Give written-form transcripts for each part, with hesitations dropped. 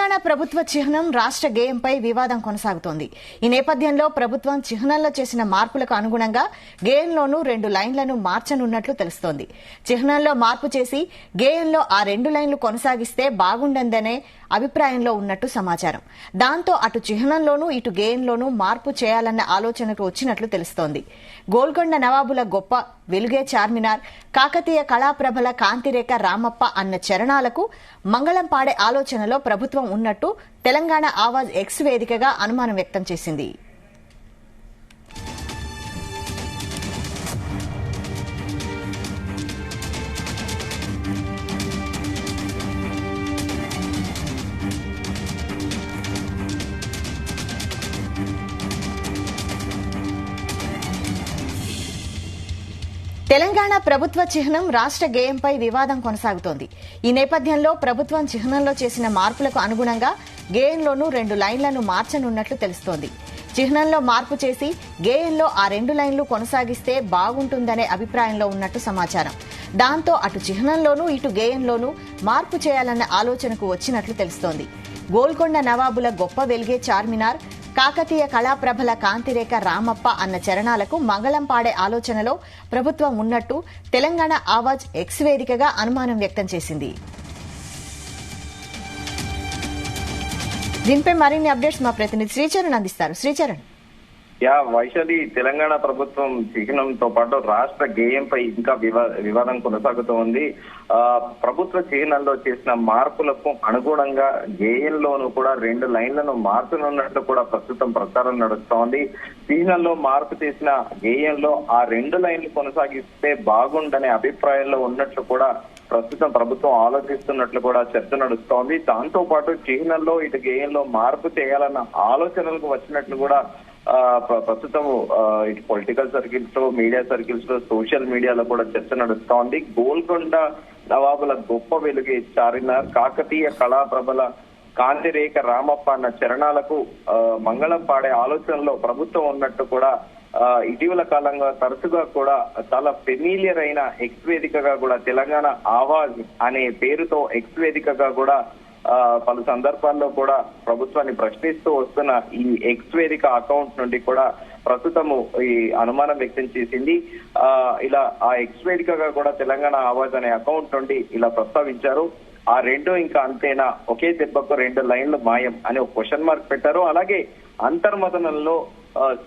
తెలంగాణ ప్రభుత్వ చిహ్నం రాష్ట్ర గేయంపై వివాదం కొనసాగుతోంది. ఈ నేపథ్యంలో ప్రభుత్వం చిహ్నంలో చేసిన మార్పులకు అనుగుణంగా గేయంలోనూ 2 లైన్లను మార్చనున్నట్లు తెలుస్తోంది. చిహ్నంలో మార్పు చేసి గేయంలో ఆ 2 లైన్లు కొనసాగిస్తే బాగుండదనే అభిప్రాయంలో ఉన్నట్టు సమాచారం. దాంతో అటు చిహ్నంలోనూ ఇటు గేయంలోనూ మార్పు చేయాలన్న ఆలోచనకు వచ్చినట్లు తెలుస్తోంది. గోల్కొండ నవాబుల గొప్ప వెలుగే చార్మినార్, కాకతీయ కళాప్రభల కాంతిరేఖ రామప్ప అన్న చరణాలకు మంగళం పాడే ఆలోచనలో ప్రభుత్వం ఉన్నట్టు తెలంగాణ ఆవాజ్ ఎక్స్ వేదికగా అనుమానం వ్యక్తం చేసింది. తెలంగాణ ప్రభుత్వ చిహ్నం రాష్ట్ర గేయంపై వివాదం కొనసాగుతోంది. ఈ నేపథ్యంలో ప్రభుత్వం చిహ్నంలో చేసిన మార్పులకు అనుగుణంగా గేయంలోనూ 2 లైన్లను మార్చనున్నట్లు తెలుస్తోంది. చిహ్నంలో మార్పు చేసి గేయంలో ఆ 2 లైన్లు కొనసాగిస్తే బాగుంటుందనే అభిప్రాయంలో ఉన్నట్టు సమాచారం. దాంతో అటు చిహ్నంలోనూ ఇటు గేయంలోనూ మార్పు చేయాలన్న ఆలోచనకు వచ్చినట్లు తెలుస్తోంది. గోల్కొండ నవాబుల గొప్ప వెలుగే చార్మినార్, కాకతీయ కళాప్రభల కాంతిరేఖ రామప్ప అన్న చరణాలకు మంగళం పాడే ఆలోచనలో ప్రభుత్వం ఉన్నట్టు తెలంగాణ ఆవాజ్ ఎక్స్ వేదికగా అనుమానం వ్యక్తం చేసింది. దీనిపై మరిన్ని అప్డేట్స్ మా ప్రతినిధి శ్రీచరణ్ అందిస్తారు. శ్రీచరణ్. వైశాలి, తెలంగాణ ప్రభుత్వం చిహ్నంతో పాటు రాష్ట్ర గేయంపై ఇంకా వివాదం కొనసాగుతూ ఉంది. ప్రభుత్వ చిహ్నంలో చేసిన మార్పులకు అనుగుణంగా గేయంలోనూ కూడా 2 లైన్లను మార్చనున్నట్లు కూడా ప్రస్తుతం ప్రచారం నడుస్తోంది. చిహ్నంలో మార్పు చేసిన గేయంలో ఆ 2 లైన్లు కొనసాగిస్తే బాగుండనే అభిప్రాయంలో ఉన్నట్లు కూడా ప్రస్తుతం ప్రభుత్వం ఆలోచిస్తున్నట్లు కూడా చర్చ నడుస్తోంది. దాంతో పాటు చిహ్నంలో ఇటు గేయంలో మార్పు చేయాలన్న ఆలోచనలకు వచ్చినట్లు కూడా ప్రస్తుతం ఇటు పొలిటికల్ సర్కిల్స్ లో, మీడియా సర్కిల్స్ లో, సోషల్ మీడియాలో కూడా చర్చ నడుస్తోంది. గోల్కొండ నవాబుల గొప్ప వెలుగే చార్మినార్, కాకతీయ కళాప్రభల కాంతిరేఖ రామప్ప అన్న చరణాలకు మంగళం పాడే ఆలోచనలో ప్రభుత్వం ఉన్నట్టు కూడా ఇటీవల కాలంగా తరచుగా కూడా చాలా ఫెమిలియర్ అయిన ఎక్స్ వేదికగా కూడా తెలంగాణ ఆవాజ్ అనే పేరుతో ఎక్స్ వేదికగా కూడా పలు సందర్భాల్లో కూడా ప్రభుత్వాన్ని ప్రశ్నిస్తూ వస్తున్న ఈ ఎక్స్ వేదిక అకౌంట్ నుండి కూడా ప్రస్తుతము ఈ అనుమానం వ్యక్తం చేసింది. ఇలా ఆ ఎక్స్ వేదికగా కూడా తెలంగాణ ఆవాజ్ అనే అకౌంట్ నుండి ఇలా ప్రస్తావించారు. ఆ 2 ఇంకా అంతేనా, ఒకే దెబ్బకు 2 లైన్లు మాయం అని ఒక క్వశ్చన్ మార్క్ పెట్టారు. అలాగే అంతర్మథనంలో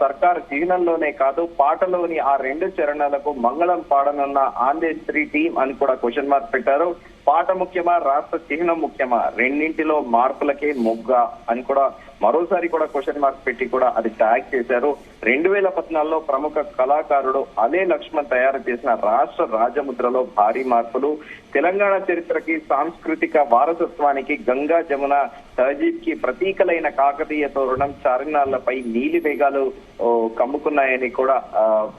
సర్కార్ చిహ్నంలోనే కాదు పాటలోని ఆ 2 చరణాలకు మంగళం పాడనున్న ఆంధ్రశ్రీ టీం అని కూడా క్వశ్చన్ మార్క్ పెట్టారు. పాట ముఖ్యమా, రాష్ట్ర చిహ్నం ముఖ్యమా, రెండింటిలో మార్పులకే మొగ్గ అని కూడా మరోసారి కూడా క్వశ్చన్ మార్క్ పెట్టి కూడా అది ట్యాగ్ చేశారు. 2014లో ప్రముఖ కళాకారుడు అలే లక్ష్మణ్ తయారు చేసిన రాష్ట్ర రాజముద్రలో భారీ మార్పులు, తెలంగాణ చరిత్రకి సాంస్కృతిక వారసత్వానికి గంగా జమున తహజీబ్ కి ప్రతీకలైన కాకతీయ తోరణం చార్మినార్లపై నీలి మేఘాలు కమ్ముకున్నాయని కూడా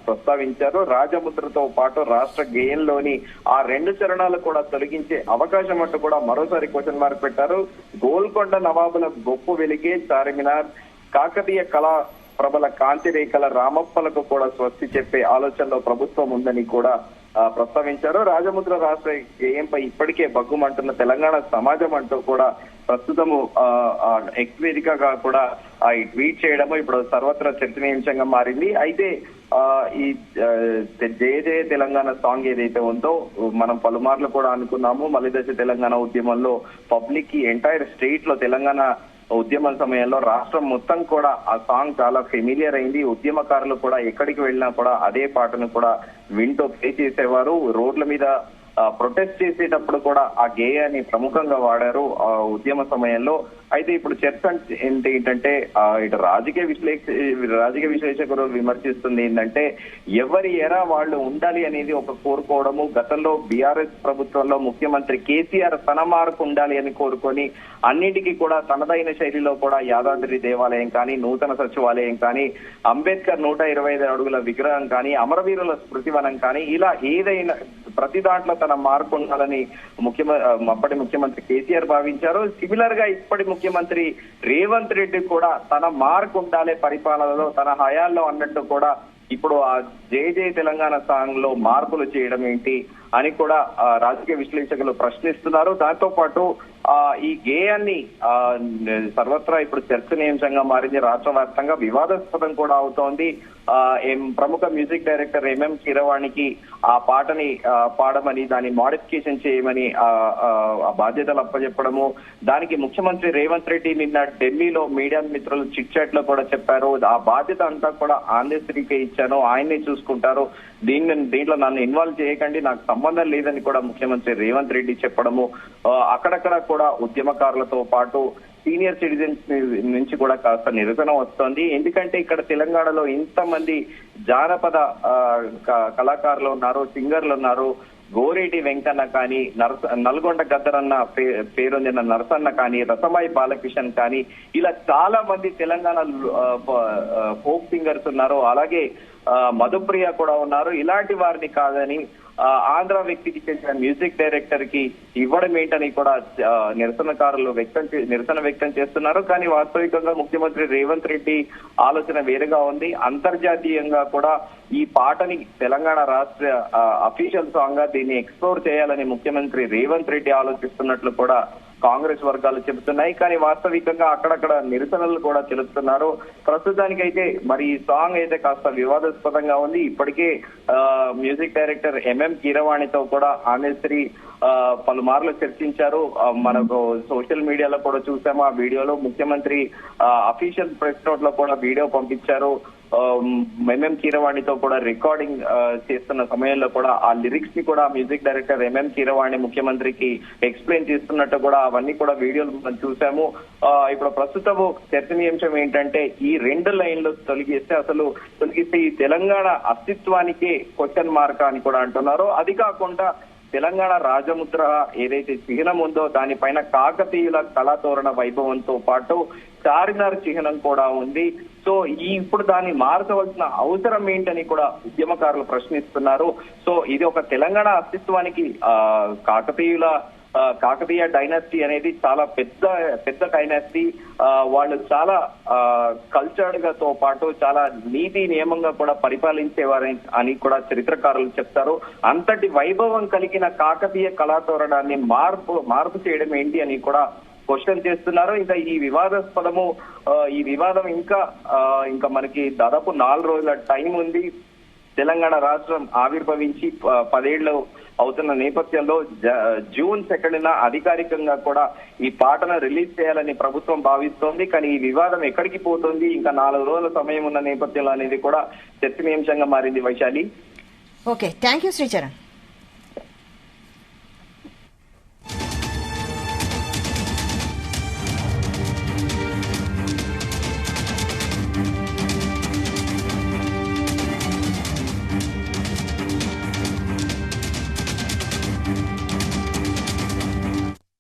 ప్రస్తావించారు. రాజముద్రతో పాటు రాష్ట్ర గేయంలోని ఆ 2 చరణాలు కూడా తొలగించే అవకాశం అంటూ కూడా మరోసారి క్వశ్చన్ మార్క్ పెట్టారు. గోల్కొండ నవాబుల గొప్ప వెలిగే చార్మినార్, కాకతీయ కళా ప్రబల కాంతిరేఖల రామప్పలకు కూడా స్వస్తి చెప్పే ఆలోచనలో ప్రభుత్వం ఉందని కూడా ప్రస్తావించారు. రాజముద్ర రాష్ట్ర గేయంపై ఇప్పటికే బగ్గుమంటున్న తెలంగాణ సమాజం అంటూ కూడా ప్రస్తుతము ఎక్స్ వేదికగా కూడా ఈ ట్వీట్ చేయడము ఇప్పుడు సర్వత్రా చర్చనీయాంశంగా మారింది. అయితే ఈ జయ జయ తెలంగాణ సాంగ్ ఏదైతే ఉందో మనం పలుమార్లు కూడా అనుకున్నాము. మలిదశ తెలంగాణ ఉద్యమంలో పబ్లిక్ కి ఎంటైర్ స్టేట్ లో తెలంగాణ ఉద్యమం సమయంలో రాష్ట్రం మొత్తం కూడా ఆ సాంగ్ చాలా ఫెమిలియర్ అయింది. ఉద్యమకారులు కూడా ఎక్కడికి వెళ్ళినా కూడా అదే పాటను కూడా వింటూ ప్లే చేసేవారు. రోడ్ల మీద ప్రొటెస్ట్ చేసేటప్పుడు కూడా ఆ గేయాన్ని ప్రముఖంగా వాడారు ఆ ఉద్యమ సమయంలో. అయితే ఇప్పుడు చర్చ ఏంటంటే ఇటు రాజకీయ విశ్లేషకులు విమర్శిస్తుంది ఏంటంటే ఎవరి ఎరా వాళ్ళు ఉండాలి అనేది ఒక కోరుకోవడము. గతంలో బీఆర్ఎస్ ప్రభుత్వంలో ముఖ్యమంత్రి కేసీఆర్ తన మార్కు ఉండాలి అని కోరుకొని అన్నిటికీ కూడా తనదైన శైలిలో కూడా యాదాద్రి దేవాలయం కానీ, నూతన సచివాలయం కానీ, అంబేద్కర్ 125 అడుగుల విగ్రహం కానీ, అమరవీరుల స్మృతివనం కానీ ఇలా ఏదైనా ప్రతి దాంట్లో తన మార్పు ఉండాలని అప్పటి ముఖ్యమంత్రి కేసీఆర్ భావించారు. సిమిలర్ గా ఇప్పటి ముఖ్యమంత్రి రేవంత్ రెడ్డి కూడా తన మార్కు ఉండాలి పరిపాలనలో, తన హయాల్లో అన్నట్టు కూడా ఇప్పుడు ఆ జై జై తెలంగాణ సాంగ్ లో మార్పులు చేయడం ఏంటి అని కూడా రాజకీయ విశ్లేషకులు ప్రశ్నిస్తున్నారు. దాంతో పాటు ఈ గేయాన్ని సర్వత్రా ఇప్పుడు చర్చనీయాంశంగా మారింది. రాష్ట్ర వ్యాప్తంగా వివాదాస్పదం కూడా అవుతోంది. ప్రముఖ మ్యూజిక్ డైరెక్టర్ ఎంఎం కీరవాణికి ఆ పాటని పాడమని, దాన్ని మోడిఫికేషన్ చేయమని ఆ బాధ్యతలు అప్పచెప్పడము, దానికి ముఖ్యమంత్రి రేవంత్ రెడ్డి నిన్న ఢిల్లీలో మీడియా మిత్రులు చిట్ చాట్ లో కూడా చెప్పారు, ఆ బాధ్యత అంతా కూడా ఆంధ్రశ్రీకే ఇచ్చాను, ఆయన్నే చూసుకుంటారు, దీంట్లో నన్ను ఇన్వాల్వ్ చేయకండి, నాకు సంబంధం లేదని కూడా ముఖ్యమంత్రి రేవంత్ రెడ్డి చెప్పడము, అక్కడక్కడ కూడా ఉద్యమకారులతో పాటు సీనియర్ సిటిజన్స్ నుంచి కూడా కాస్త నిరసన వస్తోంది. ఎందుకంటే ఇక్కడ తెలంగాణలో ఇంతమంది జానపద కళాకారులు ఉన్నారు, సింగర్లు ఉన్నారు. గోరేటి వెంకన్న కానీ, నల్గొండ గద్దరన్న పేరొందిన నరసన్న కానీ, రసమాయి బాలకిషన్ కానీ, ఇలా చాలా మంది తెలంగాణ ఫోక్ సింగర్స్ ఉన్నారు. అలాగే మధుప్రియ కూడా ఉన్నారు. ఇలాంటి వారిని కాదని ఆంధ్ర వ్యక్తికి చెందిన మ్యూజిక్ డైరెక్టర్ కి ఇవ్వడం ఏంటని కూడా నిరసనకారులు నిరసన వ్యక్తం చేస్తున్నారు. కానీ వాస్తవికంగా ముఖ్యమంత్రి రేవంత్ రెడ్డి ఆలోచన వేరుగా ఉంది. అంతర్జాతీయంగా కూడా ఈ పాటని తెలంగాణ రాష్ట్ర అఫీషియల్ సాంగ్ గా దీన్ని ఎక్స్ప్లోర్ చేయాలని ముఖ్యమంత్రి రేవంత్ రెడ్డి ఆలోచిస్తున్నట్లు కూడా కాంగ్రెస్ వర్గాలు చెబుతున్నాయి. కానీ వాస్తవికంగా అక్కడక్కడ నిరసనలు కూడా తెలుపుతున్నారు. ప్రస్తుతానికైతే మరి ఈ సాంగ్ అయితే కాస్త వివాదాస్పదంగా ఉంది. ఇప్పటికే మ్యూజిక్ డైరెక్టర్ ఎంఎం కీరవాణితో కూడా ఆంధ్రశ్రీ పలుమార్లు చర్చించారు. మనకు సోషల్ మీడియాలో కూడా చూసాము. ఆ వీడియోలో ముఖ్యమంత్రి అఫీషియల్ ప్రెస్ నోట్ లో కూడా వీడియో పంపించారు. ఎంఎం కీరవాణితో కూడా రికార్డింగ్ చేస్తున్న సమయంలో కూడా ఆ లిరిక్స్ ని కూడా మ్యూజిక్ డైరెక్టర్ ఎంఎం కీరవాణి ముఖ్యమంత్రికి ఎక్స్ప్లెయిన్ చేస్తున్నట్టు కూడా అవన్నీ కూడా వీడియోలు మనం చూసాము. ఇప్పుడు ప్రస్తుతము చర్చనీయాంశం ఏంటంటే ఈ 2 లైన్లు తొలగిస్తే ఈ తెలంగాణ అస్తిత్వానికే క్వశ్చన్ మార్క్ అని కూడా అంటున్నారు. అది కాకుండా తెలంగాణ రాజముద్ర ఏదైతే చిహ్నం ఉందో దానిపైన కాకతీయుల కళాతోరణ వైభవంతో పాటు చార్మినార్ చిహ్నం కూడా ఉంది. సో ఇప్పుడు దాన్ని మార్చవలసిన అవసరం ఏంటని కూడా ఉద్యమకారులు ప్రశ్నిస్తున్నారు. సో ఇది ఒక తెలంగాణ అస్తిత్వానికి కాకతీయ డైనాసిటీ అనేది చాలా పెద్ద డైనాసిటీ. వాళ్ళు చాలా కల్చర్డ్ గా తో పాటు చాలా నీతి నియమంగా కూడా పరిపాలించేవారు అని కూడా చరిత్రకారులు చెప్తారు. అంతటి వైభవం కలిగిన కాకతీయ కళాతోరణాన్ని మార్పు చేయడం ఏంటి అని కూడా క్వశ్చన్ చేస్తున్నారు. ఇంకా ఈ వివాదం ఇంకా మనకి దాదాపు 4 రోజుల టైం ఉంది. తెలంగాణ రాష్ట్రం ఆవిర్భవించి 10 ఏళ్లు అవుతున్న నేపథ్యంలో జూన్ 2న అధికారికంగా కూడా ఈ పాటను రిలీజ్ చేయాలని ప్రభుత్వం భావిస్తోంది. కానీ ఈ వివాదం ఎక్కడికి పోతుంది, ఇంకా 4 రోజుల సమయం ఉన్న నేపథ్యంలో అనేది కూడా చర్చనీయాంశంగా మారింది. Vaishali. Okay, thank you Sricharan.